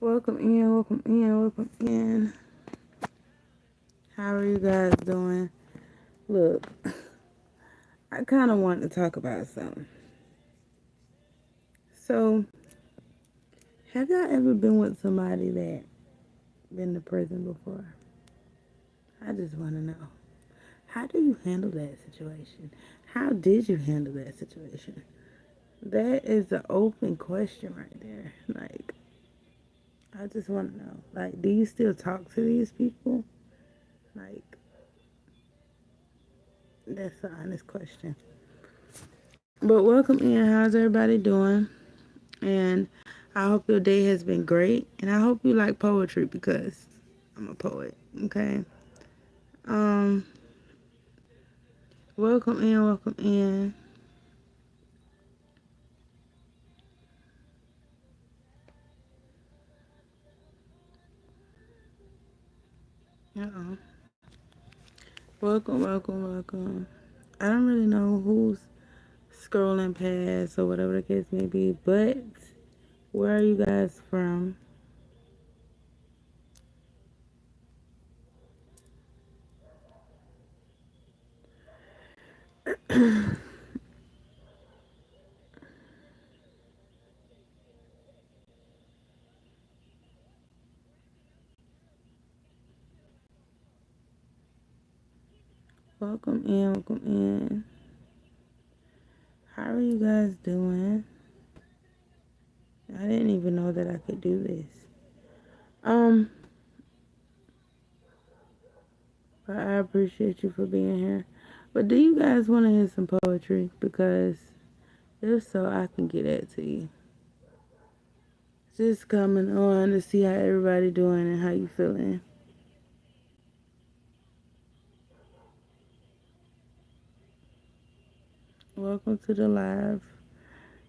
Welcome in, welcome in, welcome in. How are you guys doing? Look, I kind of want to talk about something. So, have y'all ever been with somebody that been to prison before? I just want to know. How do you handle that situation? How did you handle that situation? That is an open question right there. Like, I just want to know. Like, do you still talk to these people? Like, that's an honest question. But welcome in. How's everybody doing? And I hope your day has been great. And I hope you like poetry because I'm a poet. Okay. Um, welcome in, welcome in. Uh-oh. Welcome, welcome, welcome. I don't really know who's scrolling past or whatever the case may be, but where are you guys from? Welcome in, welcome in. How are you guys doing? I didn't even know that I could do this. Um, but I appreciate you for being here. But do you guys want to hear some poetry? Because if so, I can get that to you. Just coming on to see how everybody doing and how you feeling. Welcome to the live.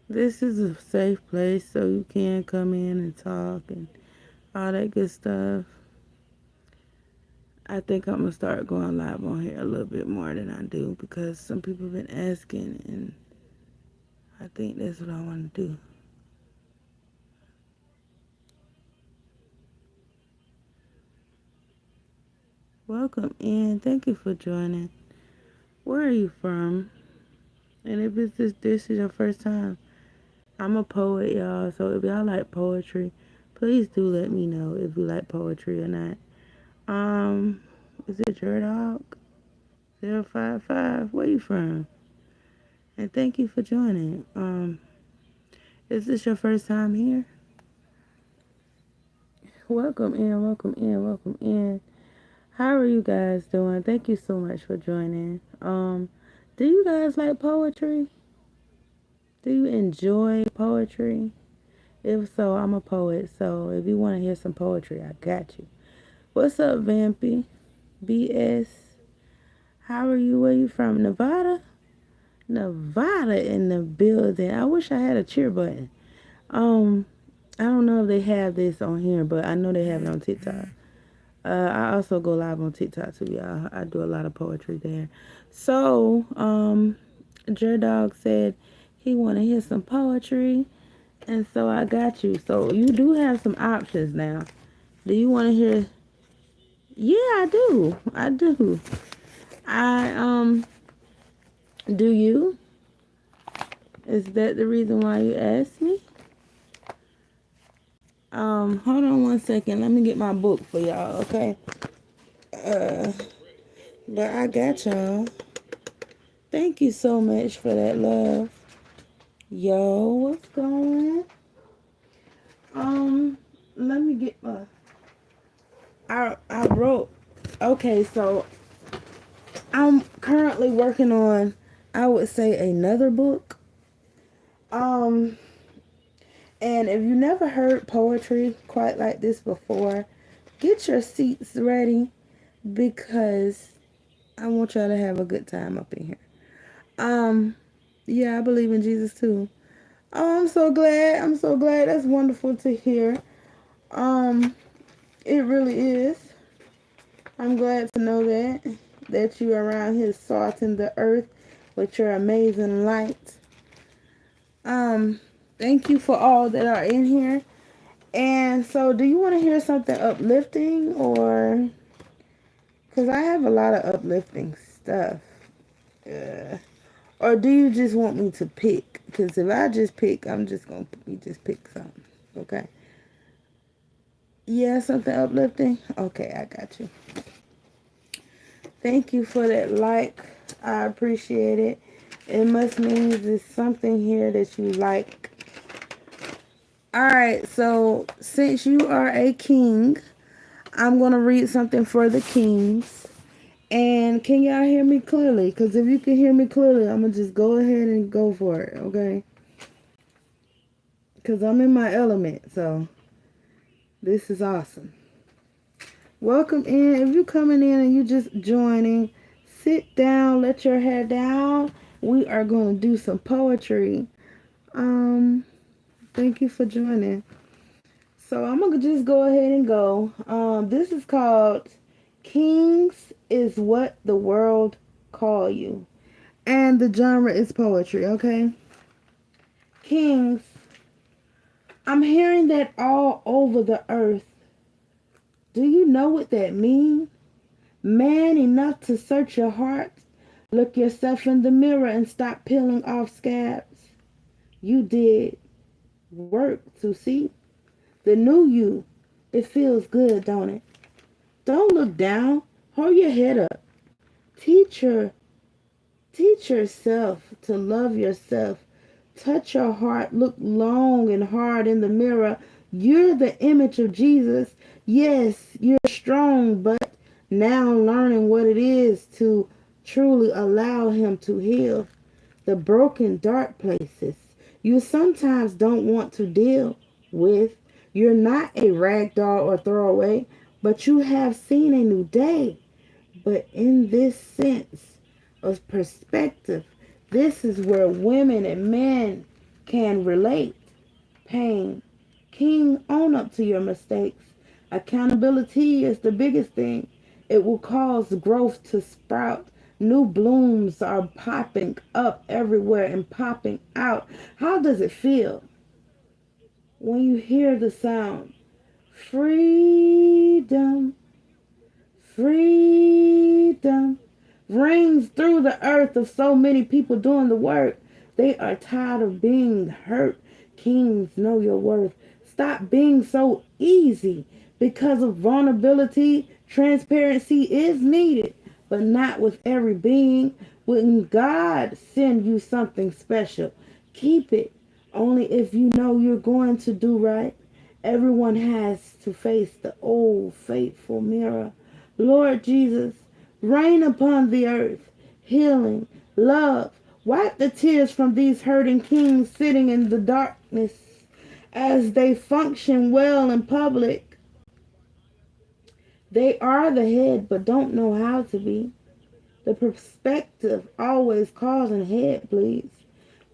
This is a safe place so you can come in and talk and all that good stuff. I think I'm gonna start going live on here a little bit more than I do because some people have been asking and I think that's what I want to do. Welcome in. Thank you for joining. Where are you from? And if this is your first time, I'm a poet, y'all. So if y'all like poetry, please do let me know if you like poetry or not. Is it your dog? 055? Where you from? And thank you for joining. Is this your first time here? Welcome in, welcome in, welcome in. How are you guys doing? Thank you so much for joining. Do you guys like poetry? Do you enjoy poetry? If so, I'm a poet, so if you want to hear some poetry, I got you. What's up, Vampy? BS. How are you? Where you from? Nevada? Nevada in the building. I wish I had a cheer button. Um, I don't know if they have this on here, but I know they have it on TikTok. I also go live on TikTok too, y'all. I do a lot of poetry there. So, Jer Dog said he want to hear some poetry, and so I got you. So you do have some options now. Do you want to hear? Yeah, I do. I do. I Do you? Is that the reason why you asked me? Hold on one second. Let me get my book for y'all, okay? Uh, but I got y'all. Thank you so much for that love. Yo, what's going on? Let me get my. I wrote. Okay, so I'm currently working on, I would say, another book. Um, and if you never heard poetry quite like this before, get your seats ready because I want y'all to have a good time up in here. Yeah, I believe in Jesus too. Oh, I'm so glad. I'm so glad. That's wonderful to hear. Um, it really is. I'm glad to know that you are around here salting the earth with your amazing light. Um, Thank you for all that are in here. And so, do you want to hear something uplifting, or because I have a lot of uplifting stuff? Or do you just want me to pick? Because if I just pick, I'm just gonna just pick something. Okay. Yeah, something uplifting. Okay, I got you. Thank you for that like. I appreciate it. It must mean there's something here that you like. Alright, so since you are a king, I'm going to read something for the kings. And can y'all hear me clearly? Because if you can hear me clearly, I'm going to just go ahead and go for it, okay? Because I'm in my element, so this is awesome. Welcome in. If you're coming in and you just joining, sit down, let your hair down. We are going to do some poetry. Thank you for joining. So I'm going to just go ahead and go. This is called Kings is What the World Call You. And the genre is poetry, okay? Kings, I'm hearing that all over the earth. Do you know what that means? Man enough to search your heart. Look yourself in the mirror and stop peeling off scabs. You did work to see the new you. It feels good, don't it? Don't look down. Hold your head up. Teach yourself to love yourself. Touch your heart. Look long and hard in the mirror. You're the image of Jesus. Yes, you're strong, but now learning what it is to truly allow him to heal the broken, dark places you sometimes don't want to deal with. You're not a rag doll or throwaway, but you have seen a new day. But in this sense of perspective, this is where women and men can relate. Pain. King, own up to your mistakes. Accountability is the biggest thing. It will cause growth to sprout. New blooms are popping up everywhere and popping out. How does it feel when you hear the sound? Freedom, freedom rings through the earth of so many people doing the work. They are tired of being hurt. Kings, know your worth. Stop being so easy. Because of vulnerability, transparency is needed, but not with every being. When God send you something special, keep it only if you know you're going to do right. Everyone has to face the old faithful mirror. Lord Jesus, rain upon the earth, healing, love. Wipe the tears from these hurting kings sitting in the darkness as they function well in public. They are the head but don't know how to be. The perspective always causing head bleeds.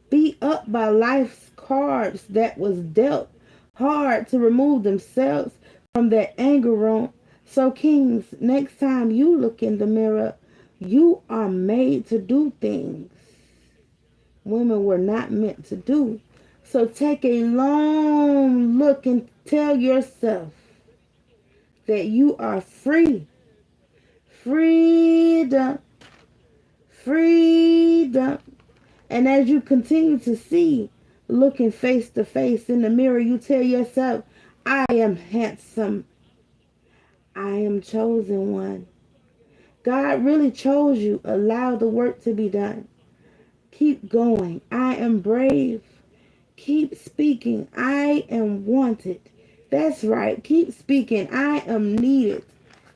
Beat up by life's cards that was dealt. Hard to remove themselves from that anger room. So kings, next time you look in the mirror, you are made to do things women were not meant to do. So take a long look and tell yourself that you are free. Freedom. Freedom. And as you continue to see, looking face to face in the mirror, you tell yourself, I am handsome. I am chosen one. God really chose you. Allow the work to be done. Keep going. I am brave. Keep speaking. I am wanted. That's right. Keep speaking. I am needed.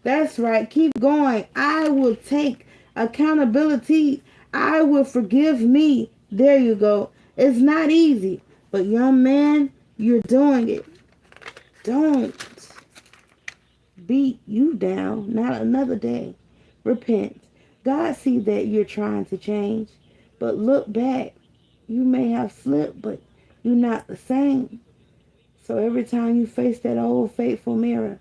That's right. Keep going. I will take accountability. I will forgive me. There you go. It's not easy, but young man, you're doing it. Don't beat you down. Not another day. Repent. God sees that you're trying to change, but look back. You may have slipped, but you're not the same. So every time you face that old faithful mirror,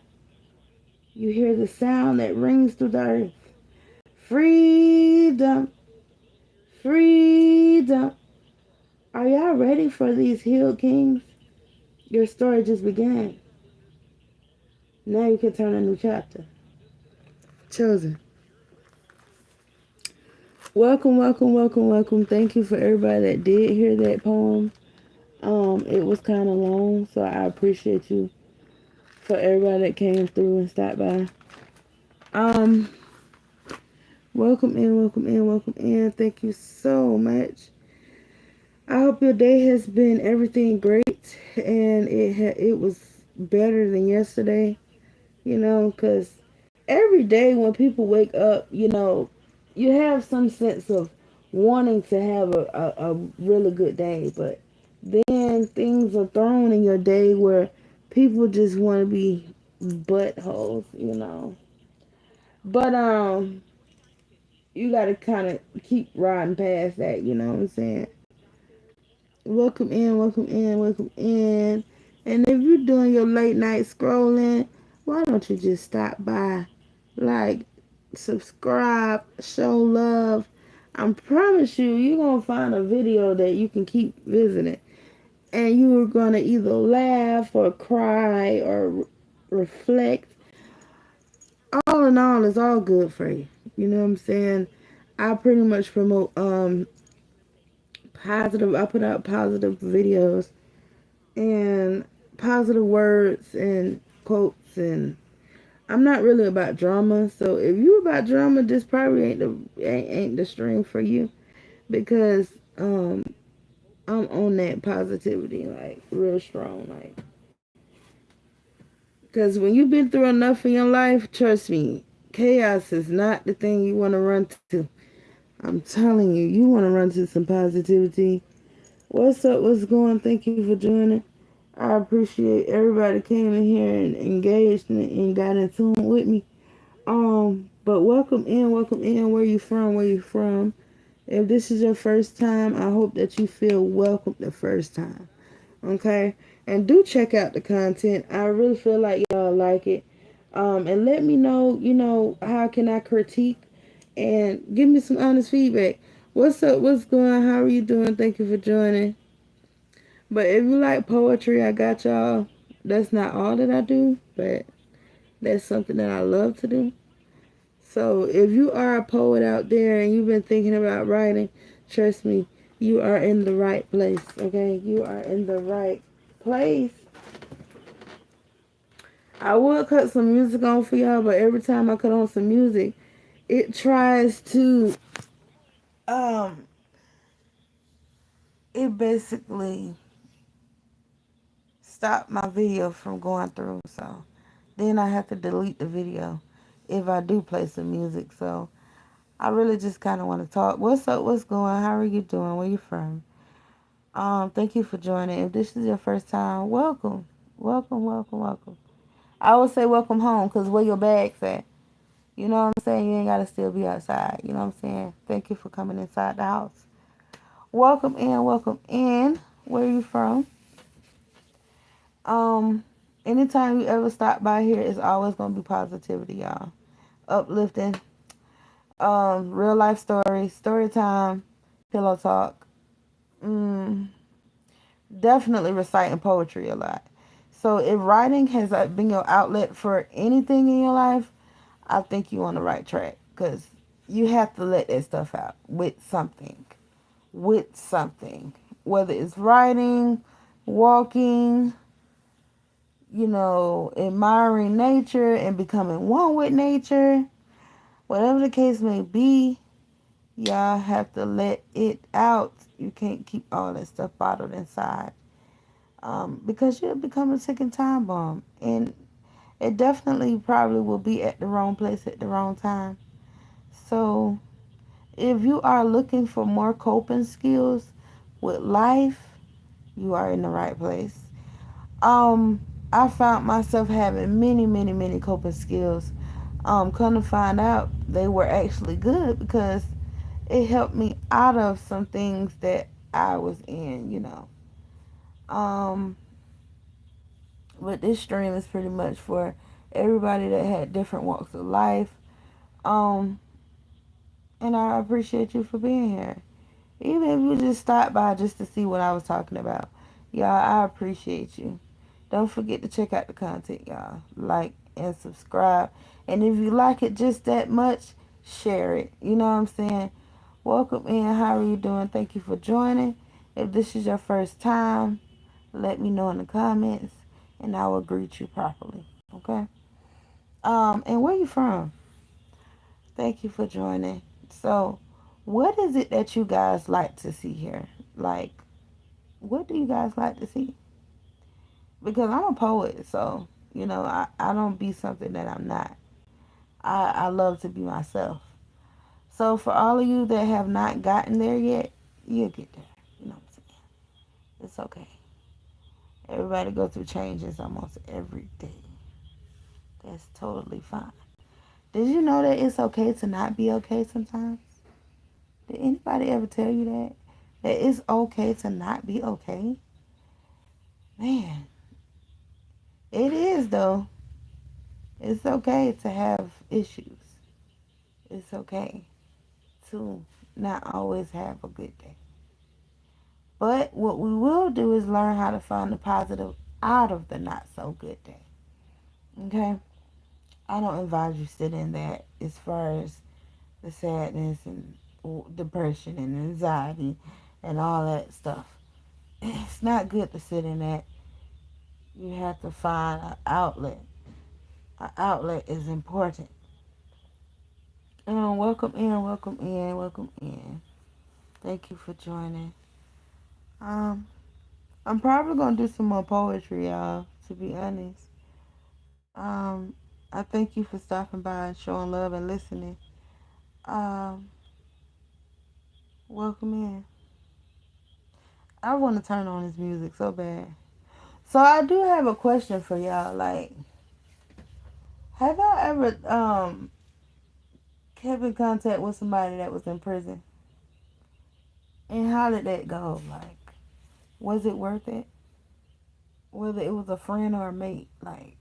you hear the sound that rings through the earth. Freedom. Freedom. Are y'all ready for these healed kings? Your story just began. Now you can turn a new chapter. Chosen. Welcome, welcome, welcome, welcome. Thank you for everybody that did hear that poem. It was kind of long, so I appreciate you for everybody that came through and stopped by. Um, welcome in, welcome in, welcome in. Thank you so much. I hope your day has been everything great, and it was better than yesterday. Because every day when people wake up, you have some sense of wanting to have a really good day, but then things are thrown in your day where people just want to be buttholes. But you got to kind of keep riding past that. You know what I'm saying? Welcome in, welcome in, welcome in. And if you're doing your late night scrolling, why don't you just stop by, like, subscribe, show love. I promise you're gonna find a video that you can keep visiting, and you're gonna either laugh or cry or reflect. All in all, it's all good for you. You know what I'm saying? I pretty much promote positive. I put out positive videos and positive words and quotes, and I'm not really about drama. So if you about drama, this probably ain't the stream for you, because I'm on that positivity, like, real strong, like, because when you've been through enough in your life, trust me, chaos is not the thing you want to run to. I'm telling you, you want to run to some positivity. What's up? What's going? Thank you for joining. I appreciate everybody came in here and engaged and got in tune with me. But welcome in, welcome in. Where you from? Where you from? If this is your first time, I hope that you feel welcome the first time. Okay? And do check out the content. I really feel like y'all like it. And let me know, how can I critique, and give me some honest feedback. What's up? What's going on? How are you doing? Thank you for joining. But if you like poetry, I got y'all. That's not all that I do, but that's something that I love to do. So if you are a poet out there and you've been thinking about writing, trust me, you are in the right place, okay? You are in the right place. I would cut some music on for y'all, but every time I cut on some music, it tries to, um, it basically stop my video from going through, so then I have to delete the video if I do play some music. So I really just kind of want to talk. What's up? What's going? How are you doing? Where you from? Thank you for joining. If this is your first time, welcome, welcome, welcome, welcome. I would say welcome home, because where your bags at? You know what I'm saying? You ain't gotta still be outside. You know what I'm saying? Thank you for coming inside the house. Welcome in, welcome in. Where are you from? Um, Anytime you ever stop by here, it's always gonna be positivity, y'all. Uplifting, real life stories, story time, pillow talk. Definitely reciting poetry a lot. So if writing has been your outlet for anything in your life, I think you're on the right track, because you have to let that stuff out with something. With something. Whether it's writing, walking, admiring nature and becoming one with nature, whatever the case may be, y'all have to let it out. You can't keep all that stuff bottled inside, because you'll become a ticking time bomb. And it definitely probably will be at the wrong place at the wrong time. So if you are looking for more coping skills with life, you are in the right place. I found myself having many, many, many coping skills. Come to find out, they were actually good, because it helped me out of some things that I was in. But this stream is pretty much for everybody that had different walks of life. Um, and I appreciate you for being here. Even if you just stopped by just to see what I was talking about. Y'all, I appreciate you. Don't forget to check out the content, y'all. Like and subscribe. And if you like it just that much, share it. You know what I'm saying? Welcome in. How are you doing? Thank you for joining. If this is your first time, let me know in the comments and I will greet you properly. Okay? And where you from? Thank you for joining. So, what is it that you guys like to see here? Like, what do you guys like to see? Because I'm a poet, so I don't be something that I'm not. I love to be myself. So for all of you that have not gotten there yet, you'll get there. You know what I'm saying? It's okay. Everybody go through changes almost every day. That's totally fine. Did you know that it's okay to not be okay sometimes? Did anybody ever tell you that? That it's okay to not be okay? Man, it is though. It's okay to have issues. It's okay to not always have a good day. But what we will do is learn how to find the positive out of the not so good day. Okay? I don't advise you sit in that as far as the sadness and depression and anxiety and all that stuff. It's not good to sit in that. You have to find an outlet. An outlet is important. Welcome in, welcome in, welcome in. Thank you for joining. Um, I'm probably gonna do some more poetry, y'all. To be honest, I thank you for stopping by and showing love and listening. Um, Welcome in. I want to turn on this music so bad. So I do have a question for y'all. Like, have y'all ever kept in contact with somebody that was in prison? And how did that go? Like, was it worth it? Whether it was a friend or a mate, like,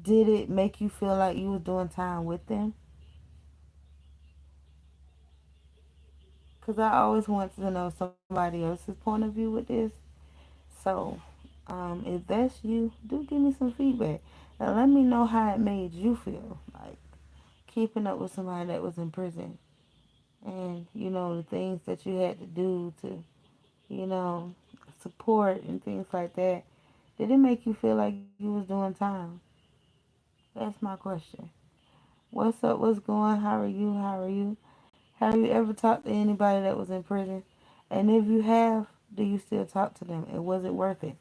did it make you feel like you was doing time with them? Because I always want to know somebody else's point of view with this. So, if that's you, do give me some feedback. And let me know how it made you feel. Like, keeping up with somebody that was in prison. And, the things that you had to do to, you know, support and things like that. Did it make you feel like you was doing time? That's my question. What's up? What's going? How are you? How are you? Have you ever talked to anybody that was in prison? And if you have, do you still talk to them? And was it worth it?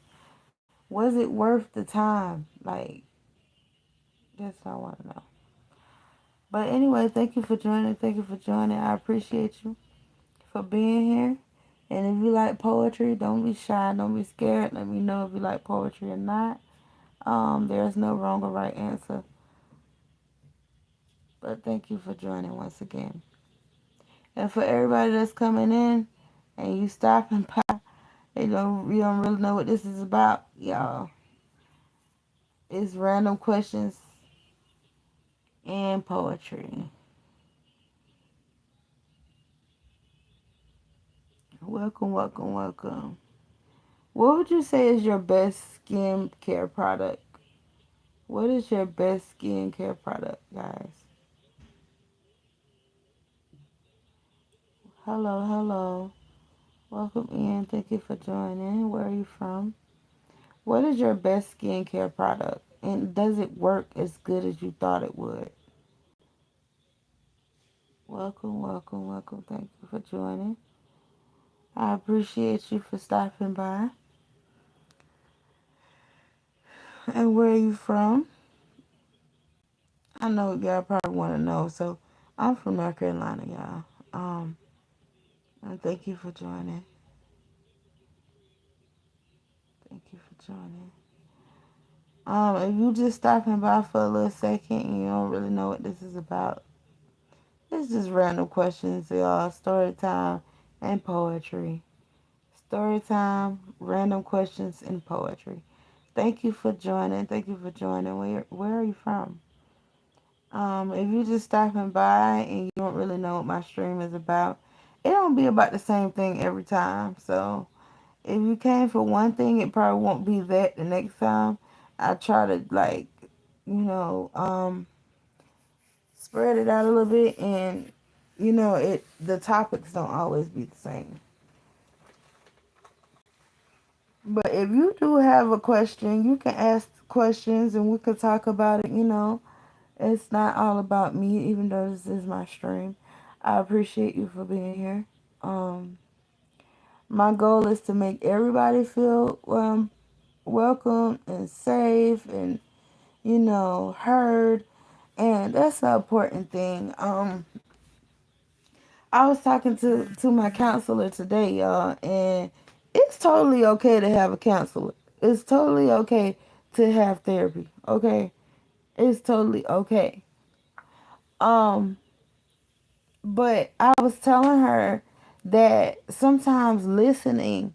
Was it worth the time? Like, that's what I want to know. But anyway, thank you for joining. Thank you for joining. I appreciate you for being here. And if you like poetry, don't be shy. Don't be scared. Let me know if you like poetry or not. There's no wrong or right answer. But thank you for joining once again. And for everybody that's coming in and you stopping by, you don't really know what this is about, y'all. It's random questions and poetry. Welcome, welcome, welcome. What would you say is your best skincare product? What is your best skincare product, guys? Hello, hello. Welcome in. Thank you for joining. Where are you from? What is your best skincare product? And does it work as good as you thought it would? Welcome, welcome, welcome. Thank you for joining. I appreciate you for stopping by. And where are you from? I know y'all probably want to know. So I'm from North Carolina, y'all. And thank you for joining. Thank you for joining. If you just stopping by for a little second and you don't really know what this is about, it's just random questions, y'all. Story time and poetry. Story time, random questions, and poetry. Thank you for joining. Thank you for joining. Where are you from? If you just stopping by and you don't really know what my stream is about, it don't be about the same thing every time. So if you came for one thing, it probably won't be that the next time. I try to like you know, spread it out a little bit, and the topics don't always be the same. But if you do have a question, you can ask questions and we could talk about it. It's not all about me, even though this is my stream. I appreciate you for being here. My goal is to make everybody feel welcome and safe and heard, and that's an important thing. I was talking to my counselor today, y'all, and it's totally okay to have a counselor. It's totally okay to have therapy. Okay, it's totally okay. But I was telling her that sometimes listening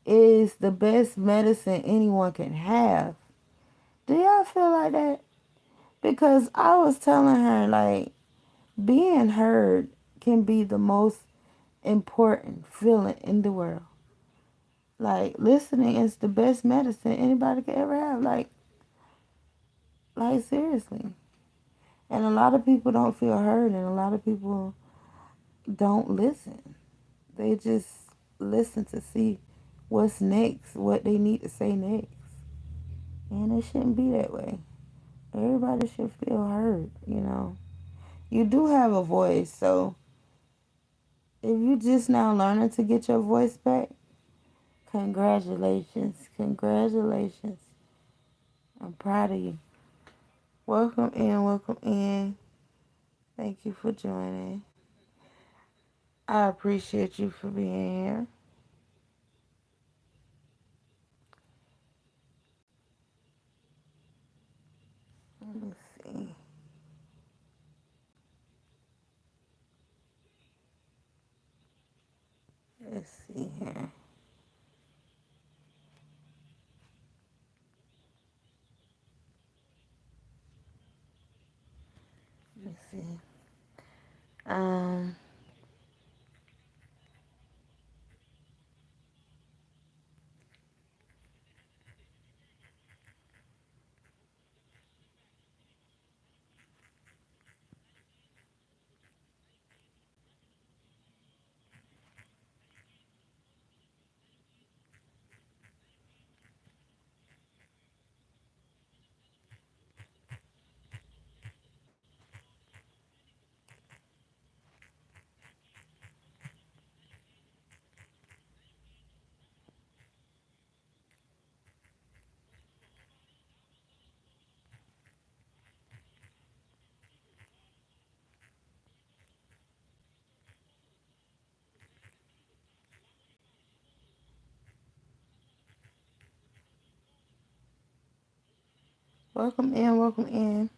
is the best medicine anyone can have. Do y'all feel like that? Because I was telling her, like, being heard can be the most important feeling in the world. Like, listening is the best medicine anybody could ever have. Like seriously. And a lot of people don't feel heard, and a lot of people don't listen. They just listen to see what's next, what they need to say next. And it shouldn't be that way. Everybody should feel heard. You do have a voice, so if you just now learning to get your voice back, congratulations. Congratulations. I'm proud of you. Welcome in, welcome in. Thank you for joining. I appreciate you for being here. Let me see. Let's see here. Let's see. Um, welcome in, welcome in.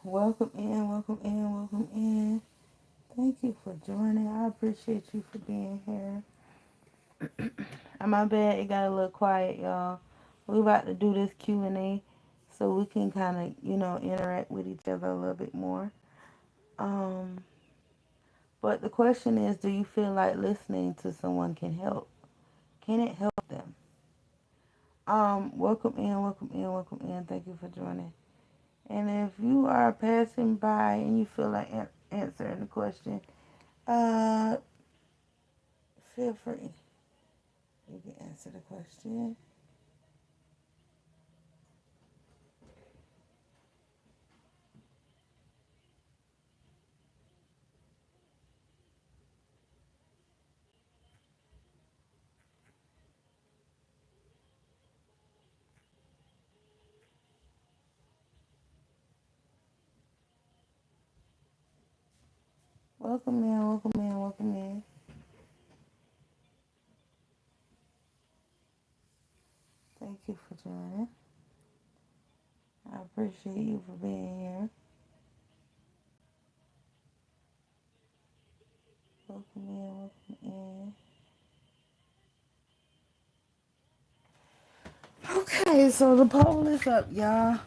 Welcome in, welcome in, welcome in. Thank you for joining. I appreciate you for being here. And my bad, it got a little quiet, y'all. We about to do this Q&A so we can kind of, interact with each other a little bit more. Um, but the question is, do you feel like listening to someone can help? Can it help them? Welcome in, welcome in, welcome in. Thank you for joining. And if you are passing by and you feel like answering the question, uh, feel free. You can answer the question. Welcome in, welcome in, welcome in. Thank you for joining. I appreciate you for being here. Welcome in, welcome in. Okay, so the poll is up, y'all.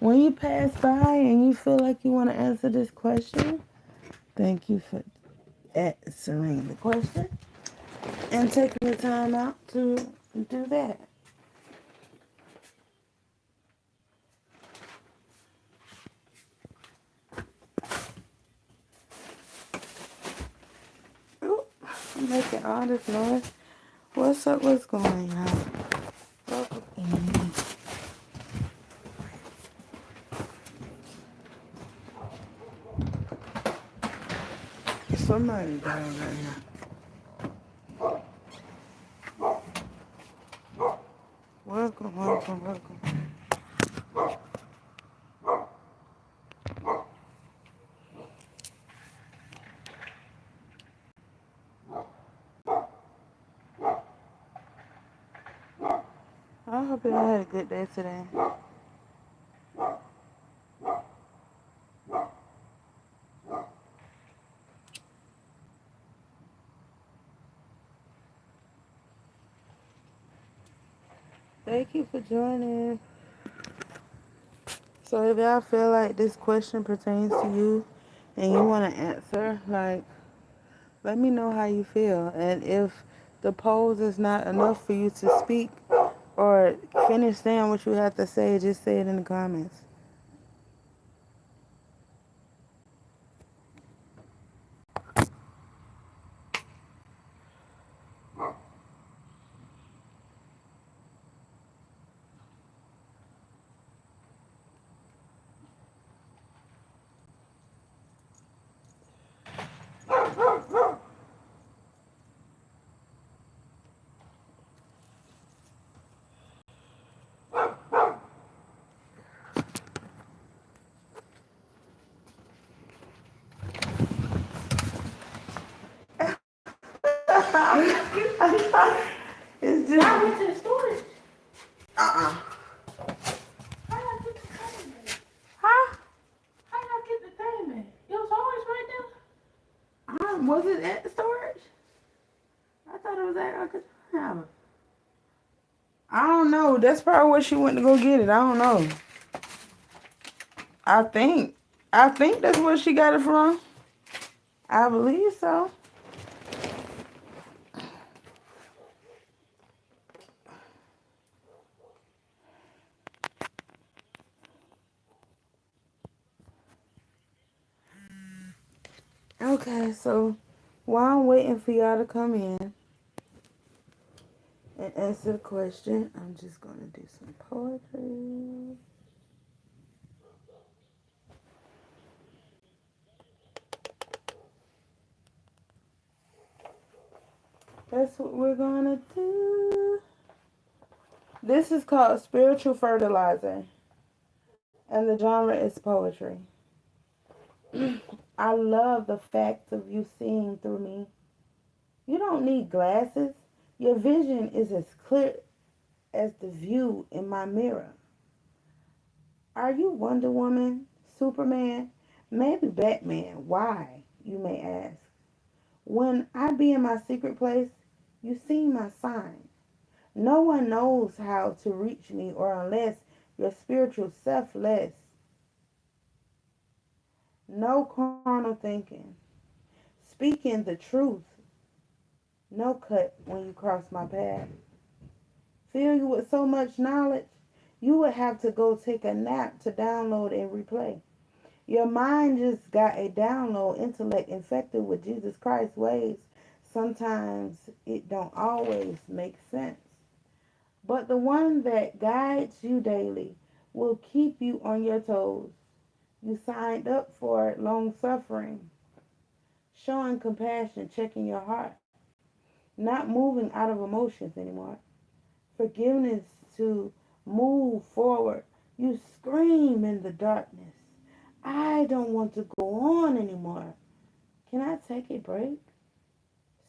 When you pass by and you feel like you want to answer this question, thank you for answering the question and taking the time out to do that. Ooh, I'm making all this noise. What's up? What's going on? Welcome in. Somebody down right here. Welcome, welcome, welcome. I hope you had a good day today. Thank you for joining. So if y'all feel like this question pertains to you and you want to answer, like, let me know how you feel. And if the polls is not enough for you to speak or finish saying what you have to say, just say it in the comments. It's just. I went to the storage. Uh-uh. How y'all get the payment? Huh? How y'all get the payment? It was always right there. Was it at the storage? I thought it was at Uncle Hammer. I don't know. That's probably where she went to go get it. I don't know. I think. I think that's where she got it from. I believe so. Okay, so while I'm waiting for y'all to come in and answer the question, I'm just going to do some poetry. That's what we're going to do. This is called Spiritual Fertilizer, and the genre is poetry. I love the fact of you seeing through me. You don't need glasses. Your vision is as clear as the view in my mirror. Are you Wonder Woman, Superman, maybe Batman? Why, you may ask. When I be in my secret place, you see my sign. No one knows how to reach me or unless your spiritual selfless. No carnal thinking. Speaking the truth. No cut when you cross my path. Fill you with so much knowledge, you would have to go take a nap to download and replay. Your mind just got a download intellect infected with Jesus Christ's ways. Sometimes it don't always make sense. But the one that guides you daily will keep you on your toes. You signed up for it, long suffering, showing compassion, checking your heart, not moving out of emotions anymore. Forgiveness to move forward. You scream in the darkness. I don't want to go on anymore. Can I take a break?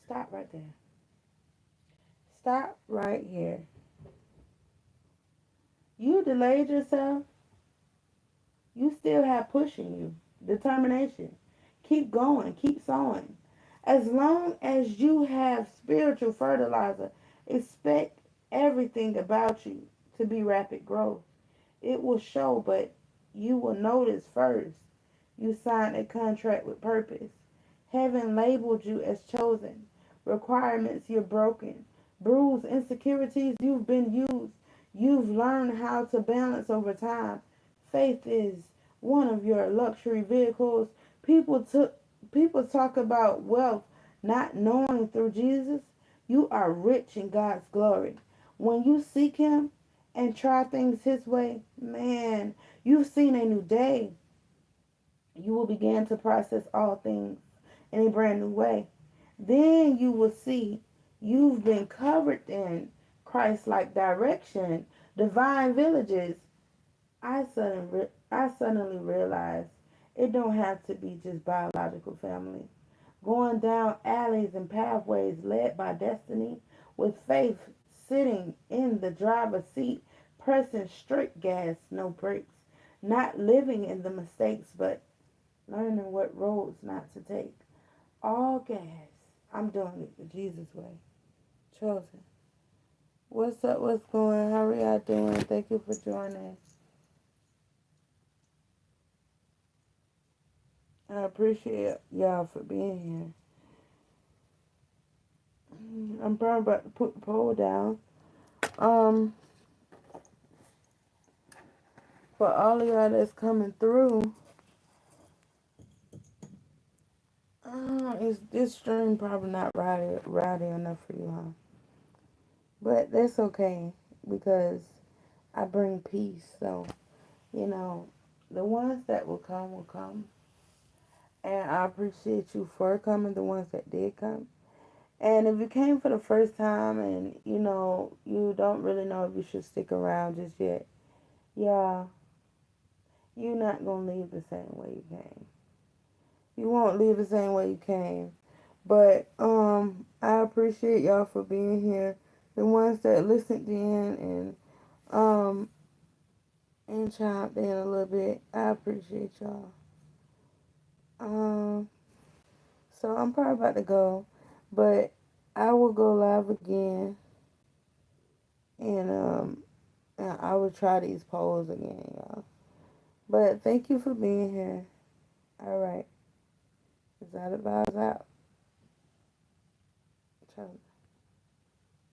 Stop right there. Stop right here. You delayed yourself You still have pushing you, determination. Keep going, keep sowing. As long as you have spiritual fertilizer, expect everything about you to be rapid growth. It will show, but you will notice first. You signed a contract with purpose. Heaven labeled you as chosen. Requirements you're broken. Bruised insecurities you've been used. You've learned how to balance over time. Faith is one of your luxury vehicles. People talk about wealth not knowing through Jesus. You are rich in God's glory. When you seek him and try things his way, man, you've seen a new day. You will begin to process all things in a brand new way. Then you will see you've been covered in Christ like direction, divine villages. I suddenly realized it don't have to be just biological family. Going down alleys and pathways led by destiny, with faith sitting in the driver's seat, pressing straight gas, no brakes, not living in the mistakes, but learning what roads not to take. All gas. I'm doing it the Jesus way. Chosen. What's up? What's going? How are y'all doing? Thank you for joining. I appreciate y'all for being here. I'm probably about to put the poll down. Um, for all of y'all that's coming through, is this stream probably not rowdy enough for you, huh? But that's okay because I bring peace. So you know, the ones that will come, and I appreciate you for coming. The ones that did come. And if you came for the first time and you don't really know if you should stick around just yet, yeah, you're not gonna leave the same way you came. You won't leave the same way you came. But I appreciate y'all for being here. The ones that listened in um and chimed in a little bit, I appreciate y'all. Um, so I'm probably about to go, but I will go live again, and I will try these polls again, y'all. But thank you for being here. All right, is that about out?